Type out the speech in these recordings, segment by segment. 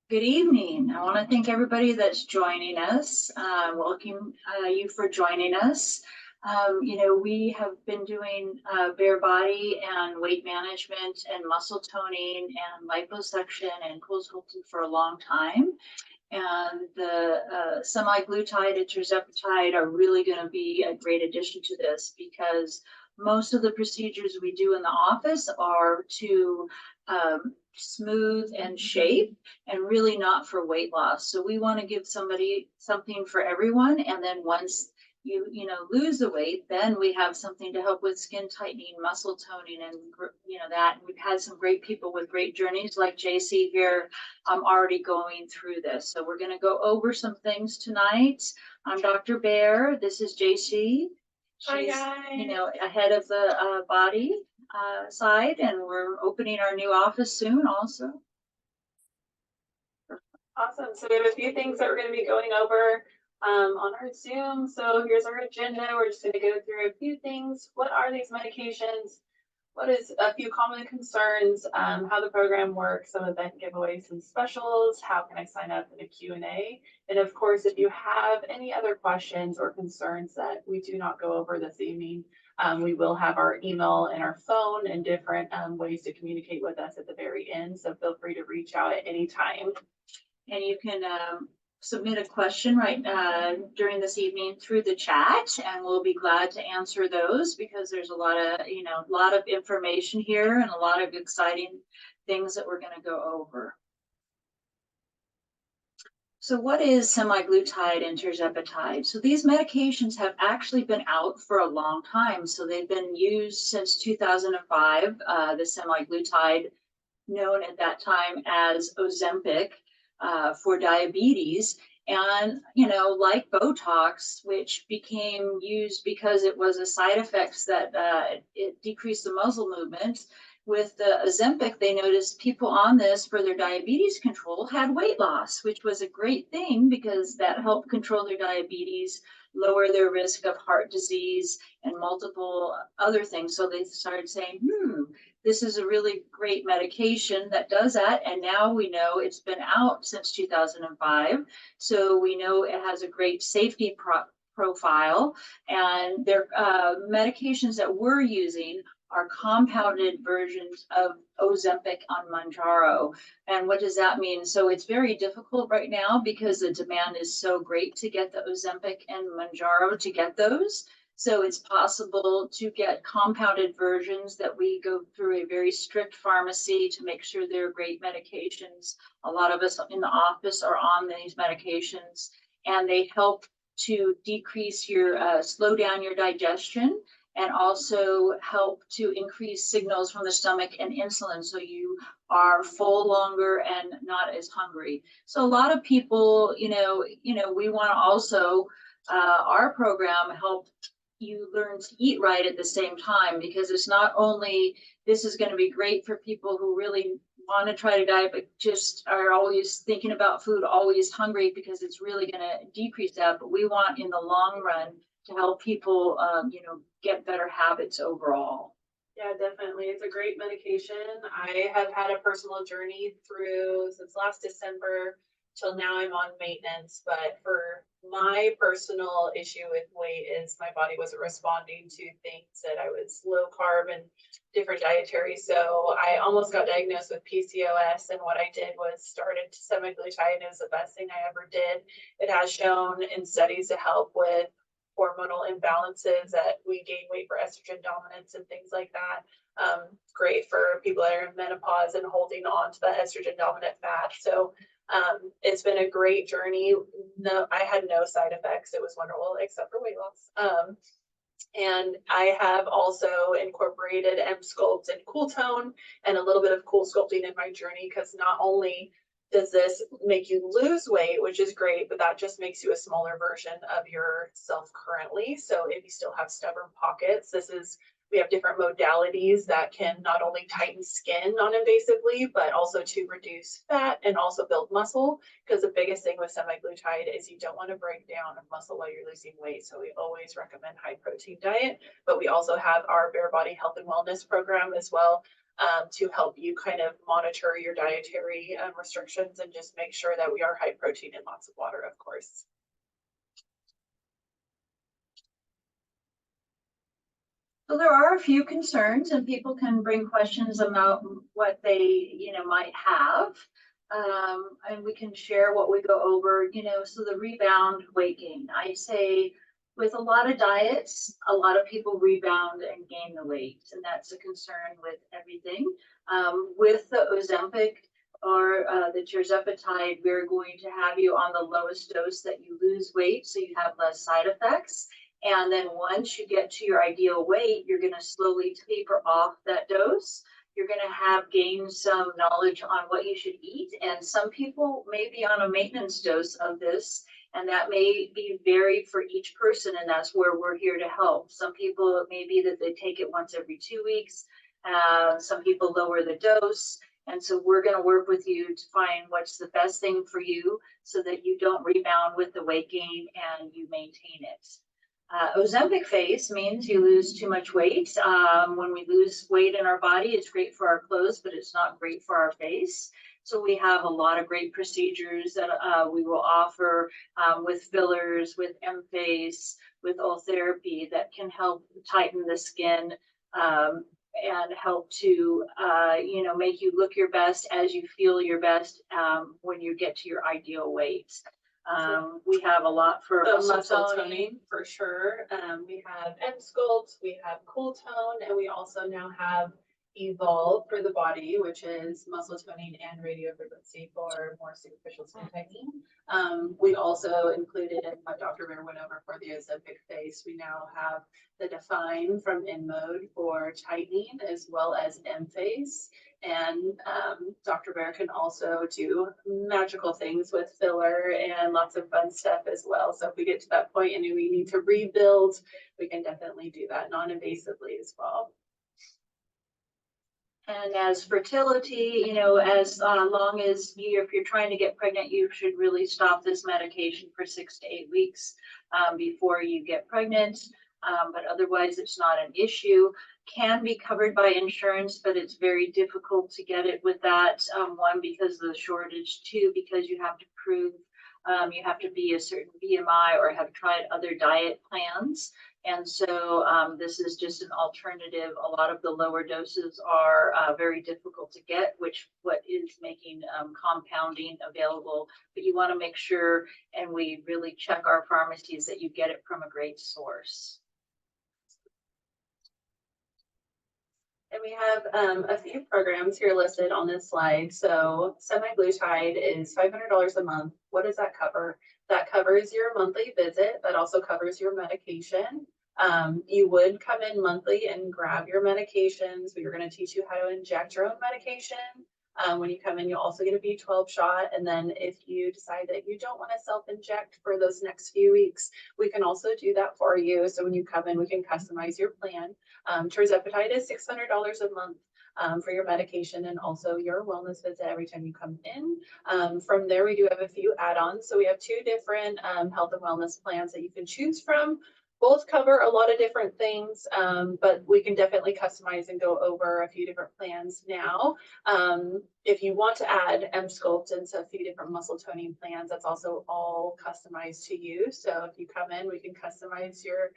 Good evening. I want to thank everybody that's joining us. Welcome you for joining us. We have been doing Behr Body and weight management and muscle toning and liposuction and cool sculpting for a long time. And the semaglutide and tirzepatide are really going to be a great addition to this because most of the procedures we do in the office are to smooth and shape and really not for weight loss. So we want to give somebody something for everyone. And then once you lose the weight, then we have something to help with skin tightening, muscle toning, and that. And we've had some great people with great journeys like Jaycee here. I'm already going through this. So we're going to go over some things tonight. I'm Dr. Behr. This is Jaycee. Hi She's, guys. ahead of the body side, and we're opening our new office soon also. Awesome. So we have a few things that we're going to be going over on our Zoom. So here's our agenda. We're just going to go through a few things. What are these medications? What is a few common concerns? How the program works, some event giveaways and specials. How can I sign up in a Q&A? And of course, if you have any other questions or concerns that we do not go over this evening, we will have our email and our phone and different ways to communicate with us at the very end. So feel free to reach out at any time. And you can submit a question during this evening through the chat, and we'll be glad to answer those because there's a lot of information here and a lot of exciting things that we're going to go over. So what is semaglutide and tirzepatide? So these medications have actually been out for a long time. So they've been used since 2005, the semaglutide, known at that time as Ozempic, for diabetes. And, like Botox, which became used because it was a side effects that it decreased the muscle movement. With the Ozempic, they noticed people on this for their diabetes control had weight loss, which was a great thing because that helped control their diabetes, lower their risk of heart disease and multiple other things. So they started saying, this is a really great medication that does that. And now we know it's been out since 2005. So we know it has a great safety profile. And their medications that we're using are compounded versions of Ozempic on Mounjaro. And what does that mean? So it's very difficult right now because the demand is so great to get the Ozempic and Mounjaro to get those. So it's possible to get compounded versions that we go through a very strict pharmacy to make sure they're great medications. A lot of us in the office are on these medications, and they help to decrease slow down your digestion, and also help to increase signals from the stomach and insulin so you are full longer and not as hungry. So a lot of people, we want to also, our program help you learn to eat right at the same time, because it's not only, this is going to be great for people who really want to try to diet but just are always thinking about food, always hungry, because it's really going to decrease that. But we want in the long run to help people get better habits overall. Yeah, definitely. It's a great medication. I have had a personal journey through since last December till now. I'm on maintenance, but for my personal issue with weight is my body wasn't responding to things that I was low carb and different dietary. So I almost got diagnosed with PCOS, and what I did was started semaglutide. It was the best thing I ever did. It has shown in studies to help with hormonal imbalances, that we gain weight for estrogen dominance and things like that. Great for people that are in menopause and holding on to that estrogen dominant fat. So it's been a great journey. No, I had no side effects. It was wonderful, except for weight loss. And I have also incorporated M-Sculpt and Cool Tone and a little bit of Cool Sculpting in my journey, because not only does this make you lose weight, which is great, but that just makes you a smaller version of yourself currently. So if you still have stubborn pockets, we have different modalities that can not only tighten skin non-invasively, but also to reduce fat and also build muscle. Because the biggest thing with semaglutide is you don't want to break down muscle while you're losing weight. So we always recommend high protein diet, but we also have our Behr Body Health and Wellness program as well. to help you kind of monitor your dietary restrictions and just make sure that we are high protein and lots of water, of course. So there are a few concerns, and people can bring questions about what they, might have. And we can share what we go over, so the rebound weight gain. I say with a lot of diets, a lot of people rebound and gain the weight, and that's a concern with everything. With the Ozempic or the Tirzepatide, we're going to have you on the lowest dose that you lose weight, so you have less side effects. And then once you get to your ideal weight, you're going to slowly taper off that dose. You're going to have gained some knowledge on what you should eat. And some people may be on a maintenance dose of this, and that may be varied for each person. And that's where we're here to help. Some people, it may be that they take it once every 2 weeks. Some people lower the dose. And so we're going to work with you to find what's the best thing for you so that you don't rebound with the weight gain and you maintain it. Ozempic face means you lose too much weight. When we lose weight in our body, it's great for our clothes, but it's not great for our face. So we have a lot of great procedures that we will offer with fillers, with M-Face, with Ultherapy that can help tighten the skin and help to, make you look your best as you feel your best when you get to your ideal weight. We have a lot for muscle toning for sure. We have M-Sculpt, we have Cool Tone, and we also now have Evolve for the body, which is muscle toning and radio frequency for more superficial skin tightening. We also included in what Dr. Behr went over for the Ozempic face. We now have the Define from InMode for tightening as well as M-Face. And Dr. Behr can also do magical things with filler and lots of fun stuff as well. So if we get to that point and we need to rebuild, we can definitely do that non-invasively as well. And as fertility, as long as if you're trying to get pregnant, you should really stop this medication for 6 to 8 weeks before you get pregnant. But otherwise, it's not an issue. Can be covered by insurance, but it's very difficult to get it with that. One, because of the shortage. Two, because you have to prove you have to be a certain BMI or have tried other diet plans. And so this is just an alternative. A lot of the lower doses are very difficult to get, what is making compounding available. But you want to make sure, and we really check our pharmacies, that you get it from a great source. And we have a few programs here listed on this slide. So Semaglutide is $500 a month. What does that cover? That covers your monthly visit. That also covers your medication. You would come in monthly and grab your medications. We are going to teach you how to inject your own medication. When you come in, you'll also get a B12 shot. And then if you decide that you don't want to self-inject for those next few weeks, we can also do that for you. So when you come in, we can customize your plan. Tirzepatide is $600 a month for your medication and also your wellness visit every time you come in. From there, we do have a few add-ons. So we have 2 different health and wellness plans that you can choose from. Both cover a lot of different things, but we can definitely customize and go over a few different plans now. If you want to add M-Sculpt and a few different muscle toning plans, that's also all customized to you. So if you come in, we can customize your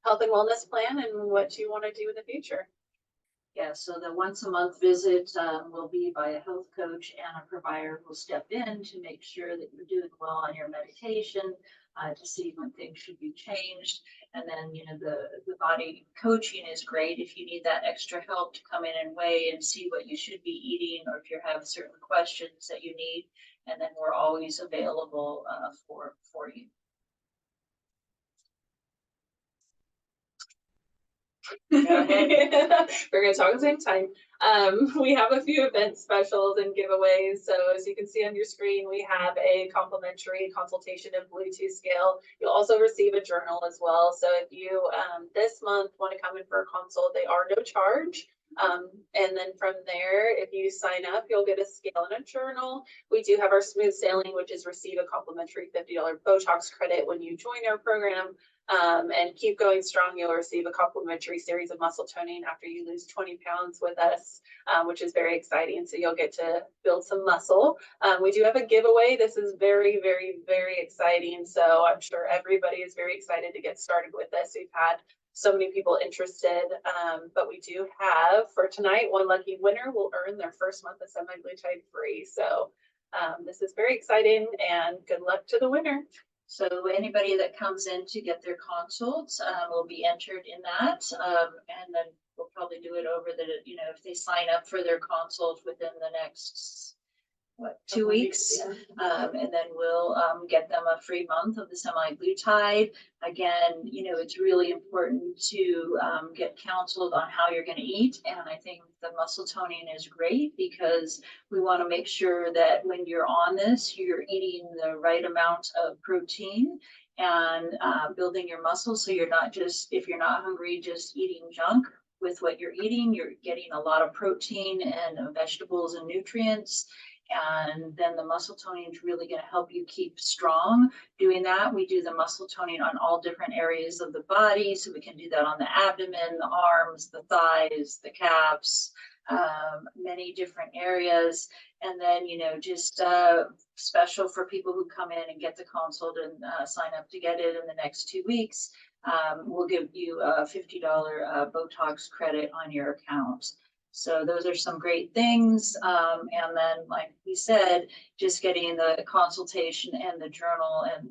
health and wellness plan and what you want to do in the future. Yeah, so the once a month visit will be by a health coach, and a provider will step in to make sure that you're doing well on your medication, to see when things should be changed. And then, the body coaching is great if you need that extra help to come in and weigh and see what you should be eating, or if you have certain questions that you need. And then we're always available for you. We're going to talk at the same time. We have a few event specials and giveaways. So as you can see on your screen, we have a complimentary consultation and Bluetooth scale. You'll also receive a journal as well. So if you this month want to come in for a consult, they are no charge. And then from there, if you sign up, you'll get a scale and a journal. We do have our smooth sailing, which is receive a complimentary $50 Botox credit when you join our program. And keep going strong, you'll receive a complimentary series of muscle toning after you lose 20 pounds with us, which is very exciting. So you'll get to build some muscle. We do have a giveaway. This is very, very, very exciting. So I'm sure everybody is very excited to get started with this. We've had so many people interested, but we do have for tonight, one lucky winner will earn their first month of semaglutide free. So this is very exciting, and good luck to the winner. So anybody that comes in to get their consults will be entered in that. And then we'll probably do it over the, if they sign up for their consult within the next, 2 weeks. Yeah. And then we'll get them a free month of the semaglutide. Again, it's really important to get counseled on how you're going to eat. And I think the muscle toning is great because we want to make sure that when you're on this, you're eating the right amount of protein and building your muscles. So you're not just, if you're not hungry, just eating junk. With what you're eating, you're getting a lot of protein and vegetables and nutrients. And then the muscle toning is really going to help you keep strong. Doing that, we do the muscle toning on all different areas of the body. So we can do that on the abdomen, the arms, the thighs, the calves, many different areas. And then, just special for people who come in and get the consult and sign up to get it in the next 2 weeks. We'll give you a $50 Botox credit on your account. So those are some great things. And then, like we said, just getting the consultation and the journal and,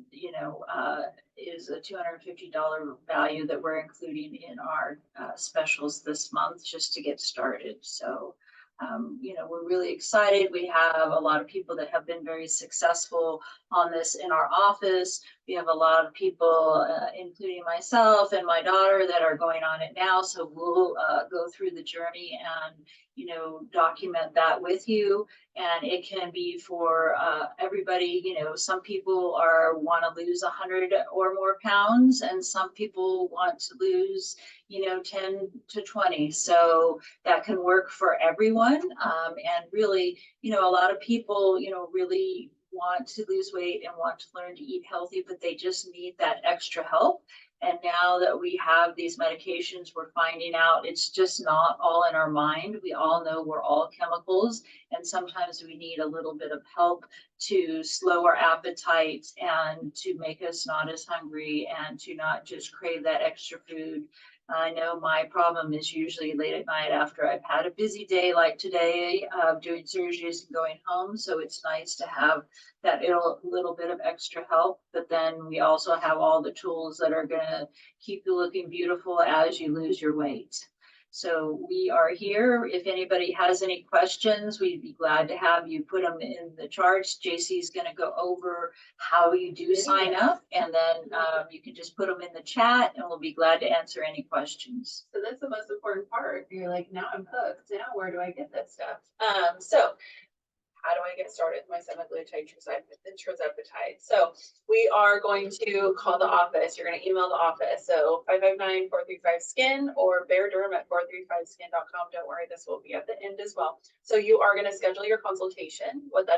is a $250 value that we're including in our specials this month just to get started. So, we're really excited. We have a lot of people that have been very successful on this in our office. We have a lot of people, including myself and my daughter, that are going on it now. So we'll go through the journey and, document that with you. And it can be for everybody. Some people want to lose 100 or more pounds, and some people want to lose, 10 to 20. So that can work for everyone. And really, a lot of people, really want to lose weight and want to learn to eat healthy, but they just need that extra help. And now that we have these medications, we're finding out it's just not all in our mind. We all know we're all chemicals, and sometimes we need a little bit of help to slow our appetite and to make us not as hungry and to not just crave that extra food. I know my problem is usually late at night after I've had a busy day like today, doing surgeries and going home. So it's nice to have that little bit of extra help. But then we also have all the tools that are going to keep you looking beautiful as you lose your weight. So we are here. If anybody has any questions, we'd be glad to have you put them in the charts. Jaycee is going to go over how you do sign up, and then you can just put them in the chat, and we'll be glad to answer any questions. So that's the most important part. You're like, now I'm hooked. Now where do I get that stuff? So how do I get started with my semaglutide and tirzepatide? So we are going to call the office. You're going to email the office. So 559-435-SKIN or behrderm@435skin.com. Don't worry, this will be at the end as well. So you are going to schedule your consultation. What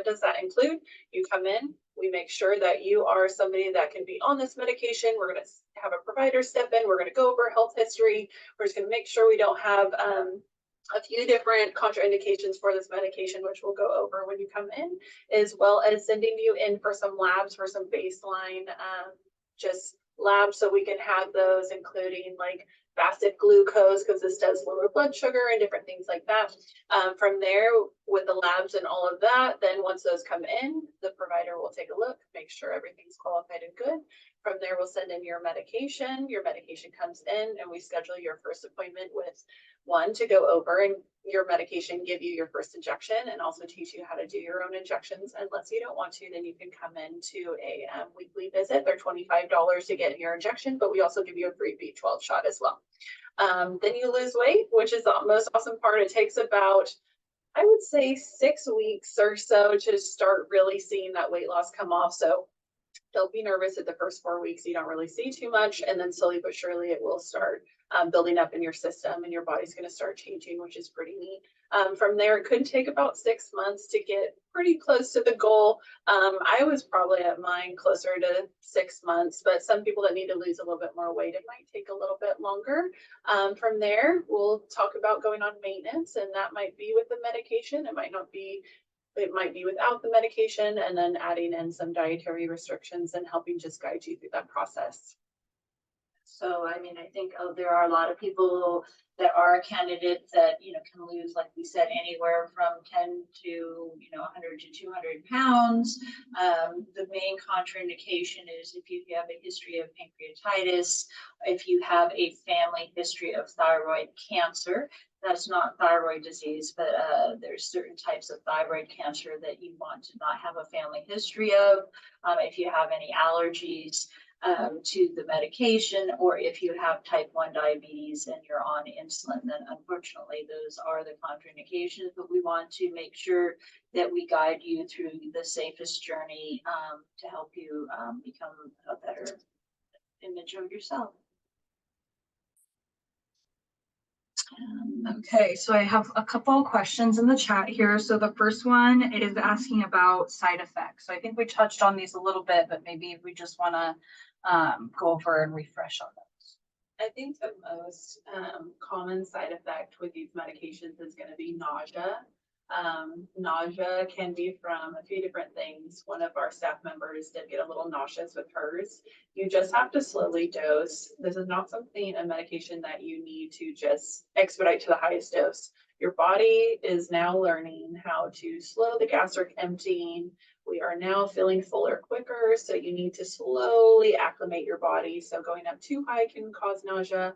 does that include? You come in, we make sure that you are somebody that can be on this medication. We're going to have a provider step in. We're going to go over health history. We're just going to make sure we don't have a few different contraindications for this medication, which we'll go over when you come in, as well as sending you in for some labs for some baseline just labs, so we can have those, including like fasted glucose, because this does lower blood sugar and different things like that. From there, with the labs and all of that, then once those come in, the provider will take a look, make sure everything's qualified and good. From there, we'll send in your medication. Your medication comes in, and we schedule your first appointment with one to go over and your medication, give you your first injection, and also teach you how to do your own injections. Unless you don't want to, then you can come in to a weekly visit. They're $25 to get your injection, but we also give you a free B12 shot as well. Then you lose weight, which is the most awesome part. It takes about, I would say, 6 weeks or so to start really seeing that weight loss come off. So Don't be nervous at the first 4 weeks. You don't really see too much. And then slowly but surely it will start building up in your system and your body's going to start changing, which is pretty neat. From there, it could take about 6 months to get pretty close to the goal. I was probably at mine closer to 6 months, but some people that need to lose a little bit more weight, it might take a little bit longer. From there, we'll talk about going on maintenance, and that might be with the medication. It might be without the medication, and then adding in some dietary restrictions and helping just guide you through that process. So, I mean, I think there are a lot of people that are candidates that, can lose, like we said, anywhere from 10 to, 100 to 200 pounds. The main contraindication is if you have a history of pancreatitis, if you have a family history of thyroid cancer. That's not thyroid disease, but there's certain types of thyroid cancer that you want to not have a family history of. If you have any allergies to the medication, or if you have type 1 diabetes and you're on insulin, then unfortunately those are the contraindications, but we want to make sure that we guide you through the safest journey to help you become a better image of yourself. Okay, so I have a couple of questions in the chat here. So the first one is asking about side effects. So I think we touched on these a little bit, but maybe if we just want to go over and refresh on those. I think the most common side effect with these medications is going to be nausea. Nausea can be from a few different things. One of our staff members did get a little nauseous with hers. You just have to slowly dose. This is not a medication that you need to just expedite to the highest dose. Your body is now learning how to slow the gastric emptying. We are now feeling fuller quicker, so you need to slowly acclimate your body. So going up too high can cause nausea.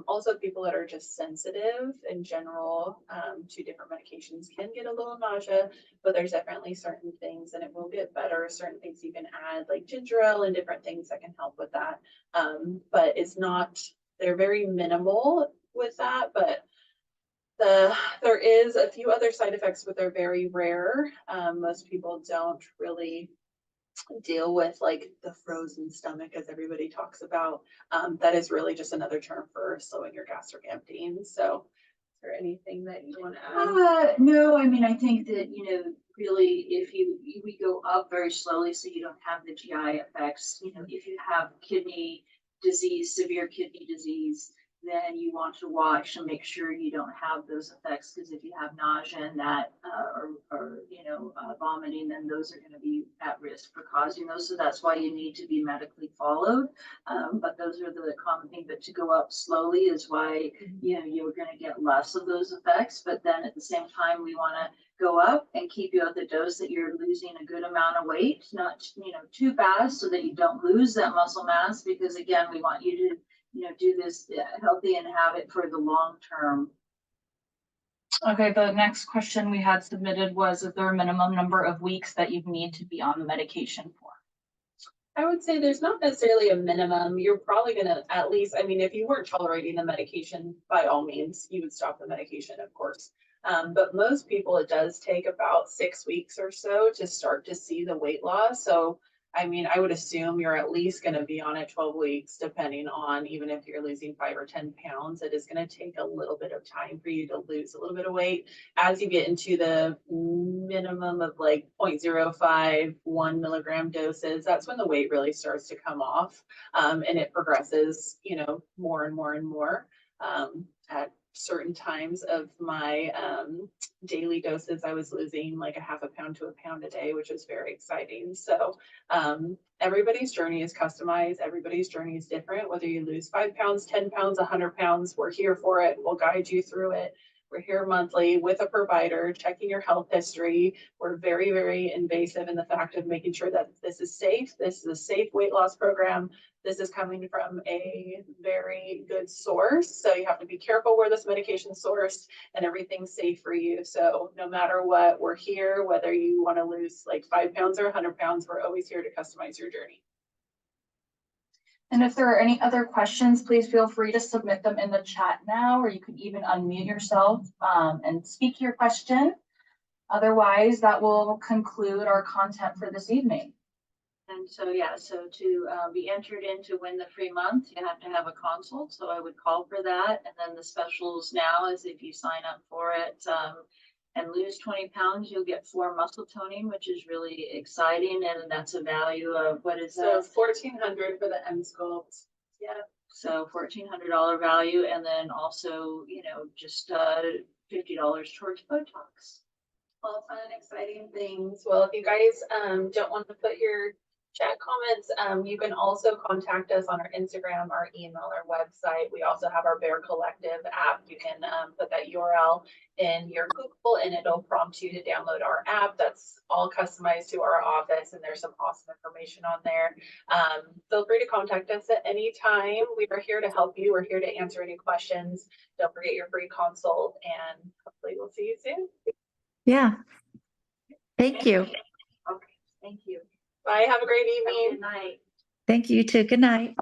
Also, people that are just sensitive in general to different medications can get a little nausea, but there's definitely certain things, and it will get better. Certain things you can add, like ginger ale and different things that can help with that. But they're very minimal with that, but there is a few other side effects, but they're very rare. Most people don't really deal with like the frozen stomach, as everybody talks about. That is really just another term for slowing your gastric emptying. So is there anything that you want to add? No, I mean, I think that, really, if we go up very slowly so you don't have the GI effects, if you have kidney disease, severe kidney disease, then you want to watch and make sure you don't have those effects, because if you have nausea and that or vomiting, then those are going to be at risk for causing those. So that's why you need to be medically followed. But those are the common things. But to go up slowly is why you're going to get less of those effects. But then at the same time, we want to go up and keep you at the dose that you're losing a good amount of weight, not too fast, so that you don't lose that muscle mass. Because again, we want you to do this healthy and have it for the long term. Okay, the next question we had submitted was, is there a minimum number of weeks that you need to be on the medication for? I would say there's not necessarily a minimum. You're probably going to at least, if you weren't tolerating the medication, by all means, you would stop the medication, of course. But most people, it does take about 6 weeks or so to start to see the weight loss. So I would assume you're at least going to be on it 12 weeks, depending on, even if you're losing 5 or 10 pounds, it is going to take a little bit of time for you to lose a little bit of weight. As you get into the minimum of like 0.05, 1 milligram doses, that's when the weight really starts to come off. And it progresses, more and more and more. At certain times of my daily doses, I was losing like a half a pound to a pound a day, which is very exciting. So everybody's journey is customized. Everybody's journey is different. Whether you lose 5 pounds, 10 pounds, 100 pounds, we're here for it. We'll guide you through it. We're here monthly with a provider, checking your health history. We're very, very invasive in the fact of making sure that this is safe. This is a safe weight loss program. This is coming from a very good source. So you have to be careful where this medication is sourced, and everything's safe for you. So no matter what, we're here, whether you want to lose like 5 pounds or 100 pounds, we're always here to customize your journey. And if there are any other questions, please feel free to submit them in the chat now, or you can even unmute yourself and speak your question. Otherwise, that will conclude our content for this evening. And so, yeah, so to be entered in to win the free month, you have to have a consult. So I would call for that. And then the specials now is if you sign up for it and lose 20 pounds, you'll get 4 muscle toning, which is really exciting. And that's a value of what is So that? 1,400 for the M sculpt. Yeah. So $1,400 value. And then also, you know, just $50 towards Botox. All fun and exciting things. Well, if you guys don't want to put your chat comments, you can also contact us on our Instagram, our email, our website. We also have our Behr Collective app. You can put that URL in your Google and it'll prompt you to download our app. That's all customized to our office and there's some awesome information on there. Feel free to contact us at any time. We are here to help you. We're here to answer any questions. Don't forget your free consult and hopefully we'll see you soon. Yeah. Thank you. Okay, thank you. Bye. Have a great evening. Good night. Thank you too. Good night.